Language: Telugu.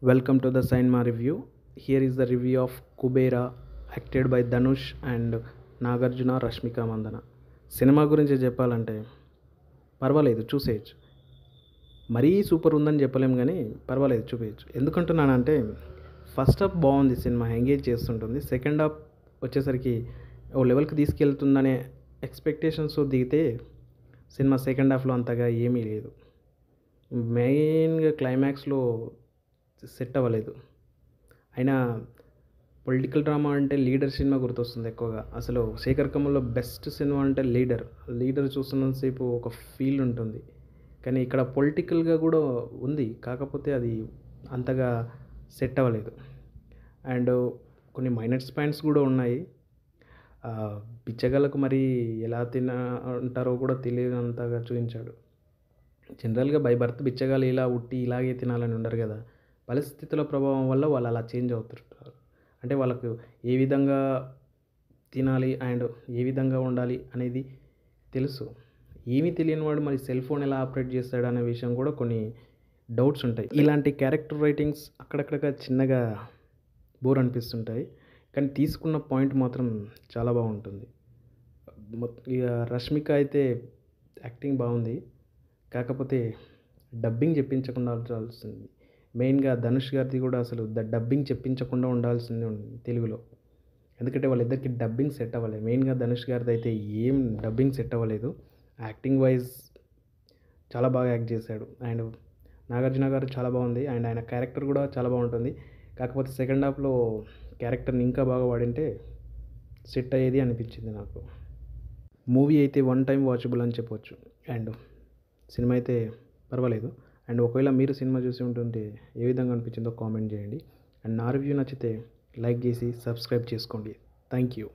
Welcome to the Cinema review. Here is the review of Kubera, acted by Dhanush and Nagarjuna Rashmika Mandanna. Cinema గురించి చెప్పాలంటే పర్వాలేదు, చూసేయచ్చు. మరీ సూపర్ ఉందని చెప్పలేము కానీ పర్వాలేదు, చూపించచ్చు. ఎందుకంటున్నానంటే ఫస్ట్ హాఫ్ బాగుంది, సినిమా ఎంగేజ్ చేస్తుంటుంది. సెకండ్ హాఫ్ వచ్చేసరికి ఓ లెవెల్కి తీసుకెళ్తుందనే ఎక్స్పెక్టేషన్స్ దిగితే సినిమా సెకండ్ హాఫ్లో అంతగా ఏమీ లేదు. మెయిన్గా క్లైమాక్స్లో సెట్ అవ్వలేదు. అయినా పొలిటికల్ డ్రామా అంటే లీడర్ సినిమా గుర్తొస్తుంది ఎక్కువగా. అసలు శేఖర్ కమల్లో బెస్ట్ సినిమా అంటే లీడర్ చూస్తున్నంతసేపు ఒక ఫీల్ ఉంటుంది. కానీ ఇక్కడ పొలిటికల్గా కూడా ఉంది, కాకపోతే అది అంతగా సెట్ అవ్వలేదు. అండ్ కొన్ని మైనస్ పాయింట్స్ కూడా ఉన్నాయి. బిచ్చగాళ్ళకు మరి ఎలా అంటారో కూడా తెలియనంతగా చూపించాడు. జనరల్గా బై బర్త్ బిచ్చగాళ్ళు ఇలా ఉట్టి ఇలాగే తినాలని ఉండరు కదా. పరిస్థితుల ప్రభావం వల్ల వాళ్ళు అలా చేంజ్ అవుతుంటారు. అంటే వాళ్ళకు ఏ విధంగా తినాలి అండ్ ఏ విధంగా ఉండాలి అనేది తెలుసు. ఏమీ తెలియని వాడు మరి సెల్ ఫోన్ ఎలా ఆపరేట్ చేస్తాడు అనే విషయం కూడా కొన్ని డౌట్స్ ఉంటాయి. ఇలాంటి క్యారెక్టర్ రైటింగ్స్ అక్కడక్కడ చిన్నగా బోర్ అనిపిస్తుంటాయి, కానీ తీసుకున్న పాయింట్ మాత్రం చాలా బాగుంటుంది. ఇక రష్మిక అయితే యాక్టింగ్ బాగుంది, కాకపోతే డబ్బింగ్ చెప్పించకుండా ఉండాల్సింది. మెయిన్గా ధనుష్ గారిది కూడా అసలు డబ్బింగ్ చెప్పించకుండా ఉండాల్సింది తెలుగులో. ఎందుకంటే వాళ్ళిద్దరికి డబ్బింగ్ సెట్ అవ్వలేదు. మెయిన్గా ధనుష్ గారిది అయితే ఏం డబ్బింగ్ సెట్ అవ్వలేదు. యాక్టింగ్ వైజ్ చాలా బాగా యాక్ట్ చేశాడు. అండ్ నాగార్జున గారు చాలా బాగుంది, అండ్ ఆయన క్యారెక్టర్ కూడా చాలా బాగుంటుంది. కాకపోతే సెకండ్ హాఫ్లో క్యారెక్టర్ని ఇంకా బాగా వాడింటే సెట్ అయ్యేది అనిపించింది నాకు. మూవీ అయితే వన్ టైం వాచబుల్ అని చెప్పవచ్చు. అండ్ సినిమా అయితే పర్వాలేదు. అండ్ ఒకవేళ మీరు సినిమా చూసి ఉంటుంటే ఏ విధంగా అనిపించిందో కామెంట్ చేయండి. అండ్ నా రివ్యూ నచ్చితే లైక్ చేసి సబ్స్క్రైబ్ చేసుకోండి. Thank you.